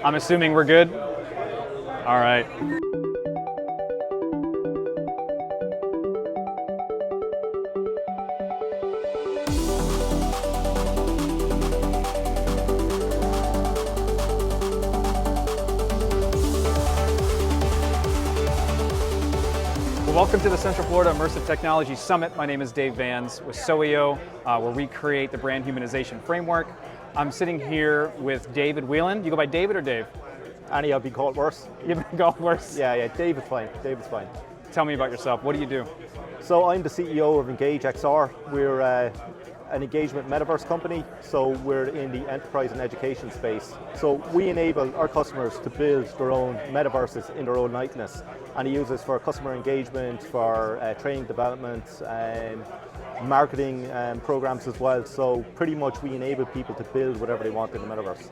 I'm assuming we're good? All right. Welcome to the Central Florida Immersive Technology Summit. My name is Dave Vanz with Soweo, where we create the brand humanization framework. I'm sitting here with David Whelan. You go by David or Dave? Annie, I've been called worse. You've been called worse? Yeah, Dave is fine. Dave is fine. Tell me about yourself. What do you do? So I'm the CEO of Engage XR. We're an engagement metaverse company, so we're in the enterprise and education space. So we enable our customers to build their own metaverses in their own likeness, and we use this for customer engagement, for training development, marketing programs as well. So pretty much we enable people to build whatever they want in the metaverse.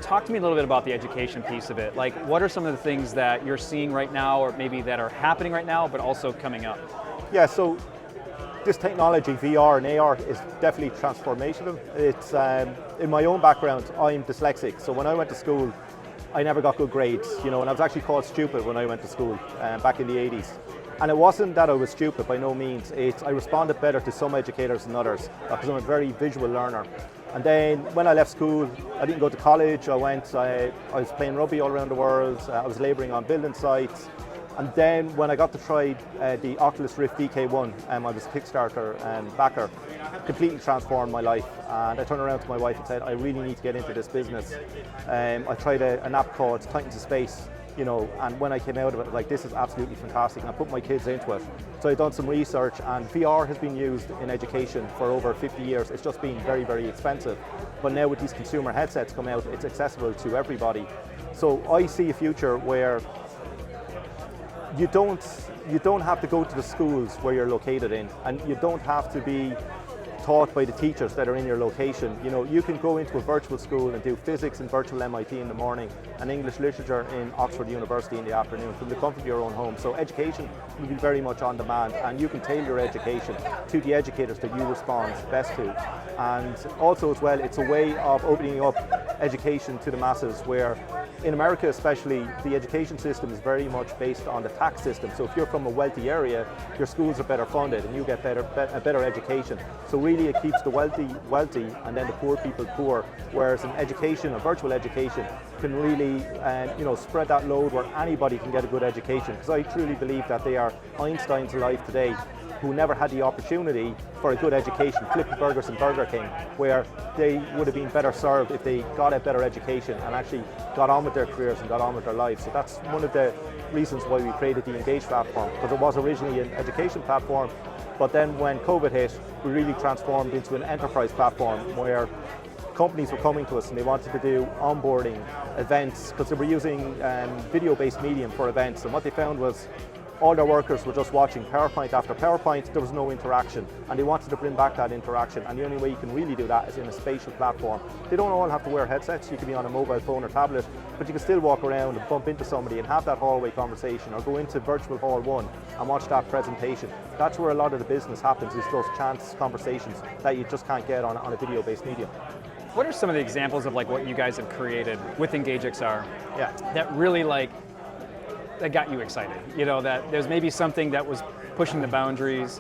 Talk to me a little bit about the education piece of it. Like, what are some of the things that you're seeing right now, or maybe that are happening right now, but also coming up? Yeah, so this technology, VR and AR, is definitely transformational. It's in my own background, I'm dyslexic, so when I went to school, I never got good grades, and I was actually called stupid when I went to school back in the 80s. And it wasn't that I was stupid, by no means. I responded better to some educators than others, because I'm a very visual learner. And then when I left school, I didn't go to college. I was playing rugby all around the world. I was labouring on building sites. And then when I got to try the Oculus Rift DK1, I was a Kickstarter backer, completely transformed my life. And I turned around to my wife and said, I really need to get into this business. I tried an app called Titans of Space, and when I came out of it, I was like, this is absolutely fantastic. And I put my kids into it. So I've done some research, and VR has been used in education for over 50 years. It's just been very, very expensive. But now with these consumer headsets coming out, it's accessible to everybody. So I see a future where you don't have to go to the schools where you're located in, and you don't have to be taught by the teachers that are in your location. You can go into a virtual school and do physics in virtual MIT in the morning and English literature in Oxford University in the afternoon from the comfort of your own home. So education will be very much on demand, and you can tailor your education to the educators that you respond best to. And also as well, it's a way of opening up education to the masses, where in America especially, the education system is very much based on the tax system. So if you're from a wealthy area, your schools are better funded and you get a better education. So really it keeps the wealthy wealthy and then the poor people poor, whereas an education, a virtual education, can really spread that load where anybody can get a good education. Because I truly believe that they are Einsteins alive today who never had the opportunity for a good education, flipping burgers in Burger King, where they would have been better served if they got a better education and actually got on with their careers and got on with their lives. So that's one of the reasons why we created the Engage platform, because it was originally an education platform, but then when COVID hit, we really transformed into an enterprise platform where companies were coming to us and they wanted to do onboarding, events, because they were using video-based medium for events, and what they found was all their workers were just watching PowerPoint after PowerPoint. There was no interaction, and they wanted to bring back that interaction, and the only way you can really do that is in a spatial platform. They don't all have to wear headsets. You can be on a mobile phone or tablet, but you can still walk around and bump into somebody and have that hallway conversation, or go into virtual hall 1 and watch that presentation. That's where a lot of the business happens, is those chance conversations that you just can't get on a video-based medium. What are some of the examples of what you guys have created with Engage XR Yeah. that really that got you excited? That there's maybe something that was pushing the boundaries.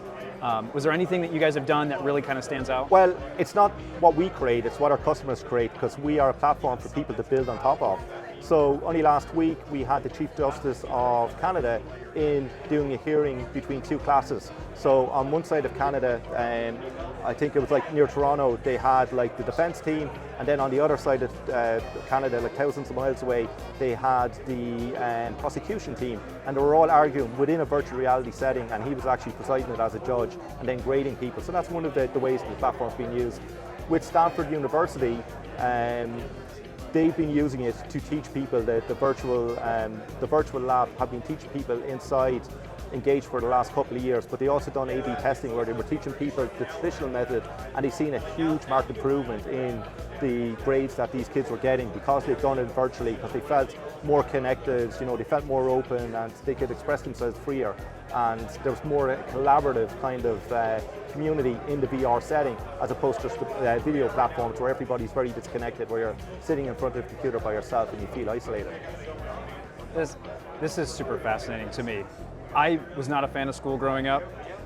Was there anything that you guys have done that really kind of stands out? Well, it's not what we create, it's what our customers create, because we are a platform for people to build on top of. So only last week we had the Chief Justice of Canada in doing a hearing between two classes. So on one side of Canada, I think it was near Toronto, they had the defense team, and then on the other side of Canada, thousands of miles away, they had the prosecution team, and they were all arguing within a virtual reality setting, and he was actually presiding it as a judge and then grading people. So that's one of the ways the platform's being used. With Stanford University, they've been using it to teach people the virtual lab have been teaching people inside Engage for the last couple of years, but they also done A/B testing where they were teaching people the traditional method, and they've seen a huge marked improvement in the grades that these kids were getting because they've done it virtually, because they felt more connected, they felt more open, and they could express themselves freer, and there was more collaborative kind of community in the VR setting, as opposed to just video platforms where everybody's very disconnected, where you're sitting in front of the computer by yourself and you feel isolated. This is super fascinating to me. I was not a fan of school growing up.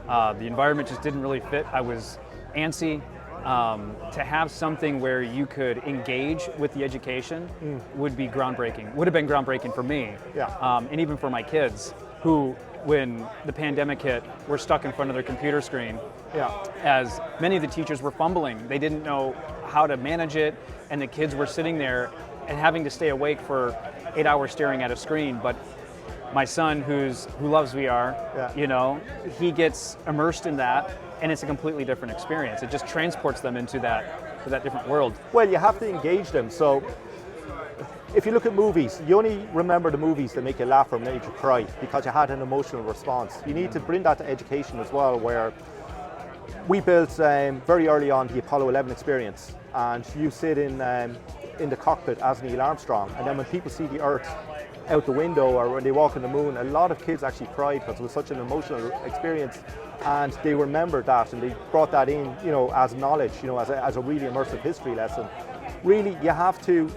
The environment just didn't really fit. I was antsy. To have something where you could engage with the education would be groundbreaking. Would have been groundbreaking for me, and even for my kids, who, when the pandemic hit, were stuck in front of their computer screen. As many of the teachers were fumbling, they didn't know how to manage it, and the kids were sitting there and having to stay awake for 8 hours staring at a screen. But my son, who loves VR, you know, he gets immersed in that, and it's a completely different experience. It just transports them into that different world. Well, you have to engage them. So if you look at movies, you only remember the movies that make you laugh or make you cry because you had an emotional response. You need to bring that to education as well, where we built very early on the Apollo 11 experience, and you sit in the cockpit as Neil Armstrong, and then when people see the Earth out the window or when they walk on the moon, a lot of kids actually cried because it was such an emotional experience, and they remembered that and they brought that in, you know, as knowledge, you know, as a really immersive history lesson. Really, you have to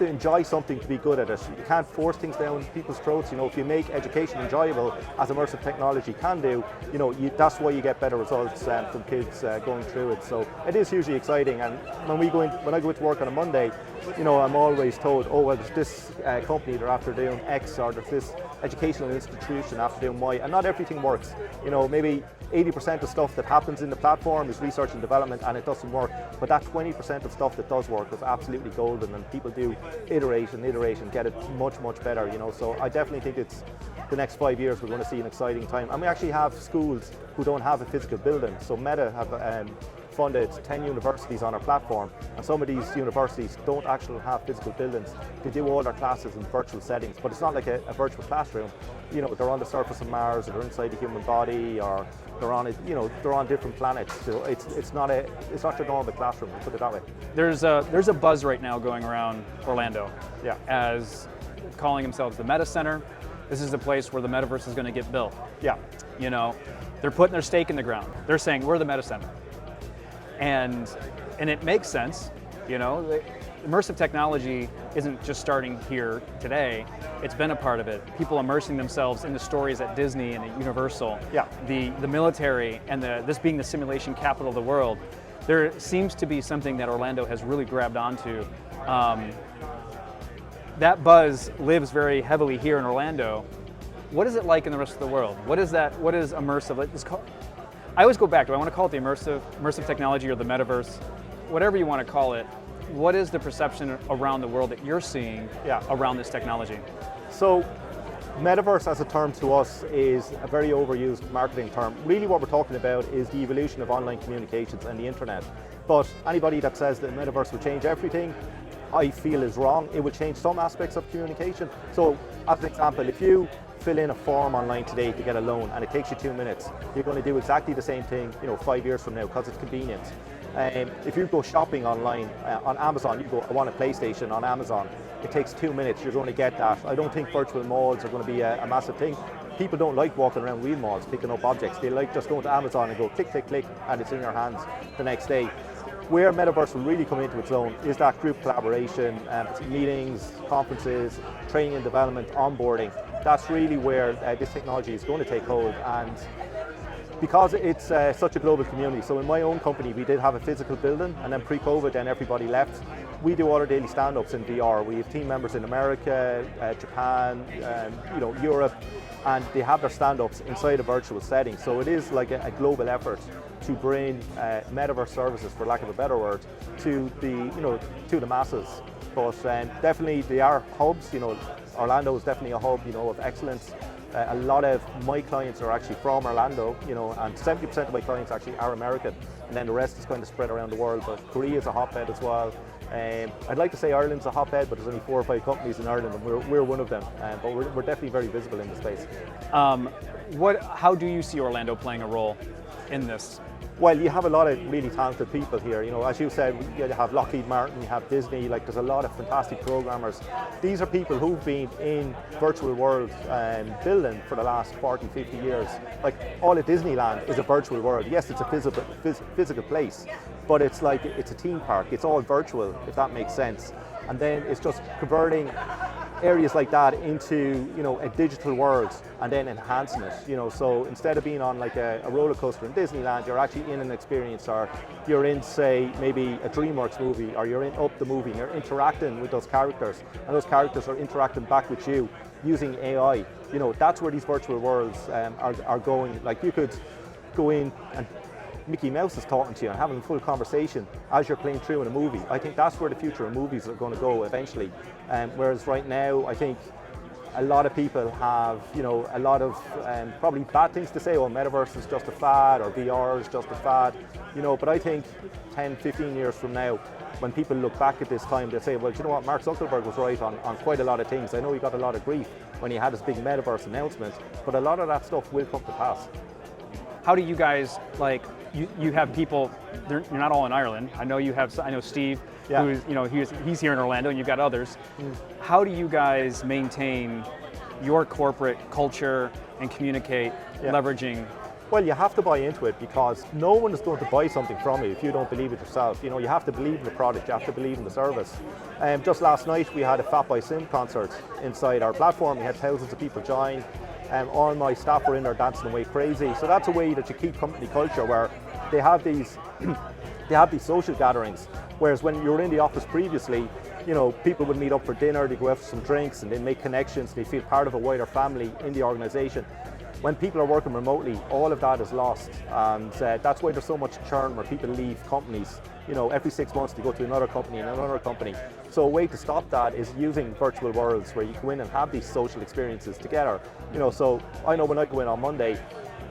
enjoy something to be good at it. You can't force things down people's throats. You know, if you make education enjoyable, as immersive technology can do, you know, that's why you get better results from kids going through it. So it is hugely exciting. And when I go to work on a Monday, you know, I'm always told, oh, well, there's this company, they're after doing X, or there's this educational institution after doing Y, and not everything works. You know, maybe 80% of stuff that happens in the platform is research and development and it doesn't work, but that 20% of stuff that does work is absolutely golden, and people do iterate and get it much, much better, you know. So I definitely think it's the next 5 years we're going to see an exciting time. And we actually have schools who don't have a physical building. So Meta have funded 10 universities on our platform, and some of these universities don't actually have physical buildings. They do all their classes in virtual settings, but it's not like a virtual classroom. You know, they're on the surface of Mars, or they're inside the human body, or they're on it. You know, they're on different planets. So it's not your normal classroom. Let's put it that way. There's a buzz right now going around Orlando, as calling themselves the Meta Center. This is the place where the Metaverse is going to get built. You know, they're putting their stake in the ground. They're saying we're the Meta Center. And it makes sense, you know. Immersive technology isn't just starting here today, it's been a part of it. People immersing themselves in the stories at Disney and at Universal, the military, and this being the simulation capital of the world. There seems to be something that Orlando has really grabbed onto. That buzz lives very heavily here in Orlando. What is it like in the rest of the world? What is immersive? I always go back, do I want to call it the immersive technology or the metaverse? Whatever you want to call it, what is the perception around the world that you're seeing around this technology? So, metaverse as a term to us is a very overused marketing term. Really what we're talking about is the evolution of online communications and the internet. But anybody that says that metaverse will change everything, I feel is wrong. It will change some aspects of communication. So, as an example, if you fill in a form online today to get a loan and it takes you 2 minutes, you're going to do exactly the same thing, you know, 5 years from now, because it's convenient. If you go shopping online on Amazon, you go, I want a PlayStation on Amazon, it takes 2 minutes, you're going to get that. I don't think virtual malls are going to be a massive thing. People don't like walking around real malls picking up objects. They like just going to Amazon and go click, click, click, and it's in your hands the next day. Where Metaverse will really come into its own is that group collaboration, meetings, conferences, training and development, onboarding. That's really where this technology is going to take hold, and because it's such a global community. So in my own company, we did have a physical building, and then pre-COVID, then everybody left. We do all our daily stand-ups in VR. We have team members in America, Japan, you know, Europe, and they have their stand-ups inside a virtual setting. So it is like a global effort to bring metaverse services, for lack of a better word, to the masses. But definitely they are hubs. You know, Orlando is definitely a hub, you know, of excellence. A lot of my clients are actually from Orlando, you know, and 70% of my clients actually are American, and then the rest is kind of spread around the world. But Korea is a hotbed as well. I'd like to say Ireland's a hotbed, but there's only 4 or 5 companies in Ireland, and we're one of them. But we're definitely very visible in the space. How do you see Orlando playing a role in this? Well, you have a lot of really talented people here. You know, as you said, you have Lockheed Martin, you have Disney. Like, there's a lot of fantastic programmers. These are people who've been in virtual world building for the last 40, 50 years. Like, all of Disneyland is a virtual world. Yes, it's a physical place, but it's like it's a theme park. It's all virtual, if that makes sense. And then it's just converting areas like that into, you know, a digital world and then enhancing it, you know. So instead of being on like a roller coaster in Disneyland, you're actually in an experience, or you're in, say, maybe a DreamWorks movie, or you're in Up the movie, and you're interacting with those characters, and those characters are interacting back with you using AI. You know, that's where these virtual worlds are going. Like, you could go in and Mickey Mouse is talking to you and having a full conversation as you're playing through in a movie. I think that's where the future of movies are going to go eventually. Whereas right now, I think a lot of people have, you know, a lot of probably bad things to say. Oh, Metaverse is just a fad, or VR is just a fad, you know. But I think 10, 15 years from now, when people look back at this time, they'll say, well, do you know what, Mark Zuckerberg was right on quite a lot of things. I know he got a lot of grief when he had his big Metaverse announcement, but a lot of that stuff will come to pass. How do you guys, like, you have people, you're not all in Ireland. I know I know Steve, who's, you know, he's here in Orlando, and you've got others. How do you guys maintain your corporate culture and communicate leveraging? Well, you have to buy into it, because no one is going to buy something from you if you don't believe it yourself. You know, you have to believe in the product, you have to believe in the service. Just last night we had a Fat by Sim concert inside our platform. We had thousands of people join. All my staff were in there dancing away crazy. So that's a way that you keep company culture, where they have these social gatherings. Whereas when you were in the office previously, you know, people would meet up for dinner, they go out for some drinks, and they make connections, they feel part of a wider family in the organization. When people are working remotely, all of that is lost, and that's why there's so much churn, where people leave companies. You know, every 6 months they go to another company and another company. So a way to stop that is using virtual worlds, where you go in and have these social experiences together. You know, so I know when I go in on Monday,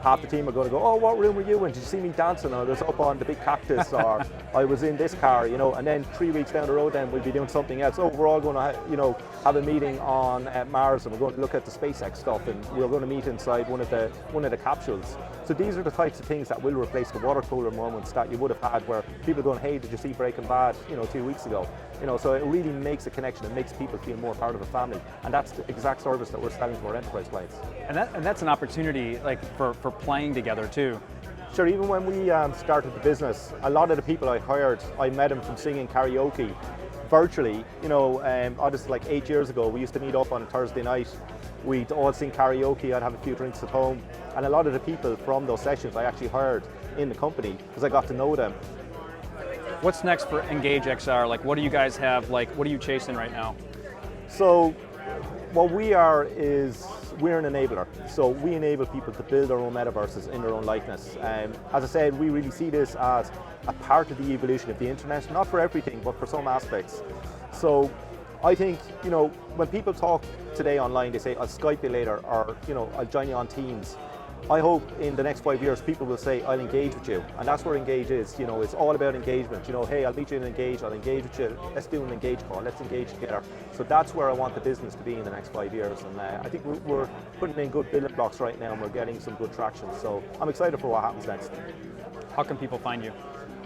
half the team are going to go, oh, what room were you in? Did you see me dancing? Or I was up on the big cactus, or I was in this car, you know. And then 3 weeks down the road, then we'll be doing something else. Oh, we're all going to, you know, have a meeting on Mars, and we're going to look at the SpaceX stuff, and we're going to meet inside one of the capsules. So these are the types of things that will replace the water cooler moments that you would have had, where people are going, hey, did you see Breaking Bad, you know, 2 weeks ago? You know, so it really makes a connection. It makes people feel more part of a family, and that's the exact service that we're selling to our enterprise clients. And that's an opportunity, like, for playing together too. Sure, even when we started the business, a lot of the people I hired, I met them from singing karaoke virtually. You know, honestly, like 8 years ago, we used to meet up on a Thursday night. We'd all sing karaoke, I'd have a few drinks at home. And a lot of the people from those sessions I actually hired in the company, because I got to know them. What's next for Engage XR? Like, what do you guys have? Like, what are you chasing right now? So what we are is, we're an enabler. So we enable people to build their own metaverses in their own likeness. As I said, we really see this as a part of the evolution of the internet, not for everything, but for some aspects. So I think, you know, when people talk today online, they say, I'll Skype you later, or, you know, I'll join you on Teams. I hope in the next 5 years people will say, I'll engage with you. And that's where Engage is. You know, it's all about engagement. You know, hey, I'll meet you in Engage, I'll engage with you, let's do an Engage call, let's engage together. So that's where I want the business to be in the next 5 years. And I think we're putting in good building blocks right now, and we're getting some good traction. So I'm excited for what happens next. How can people find you?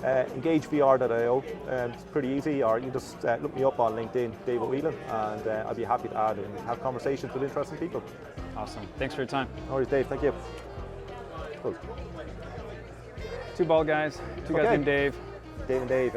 EngageVR.io. It's pretty easy, or you can just look me up on LinkedIn, Dave Whelan, and I'll be happy to add and have conversations with interesting people. Awesome. Thanks for your time. No worries, Dave. Thank you. Cool. Two bald guys, two guys named Dave. Dave and Dave.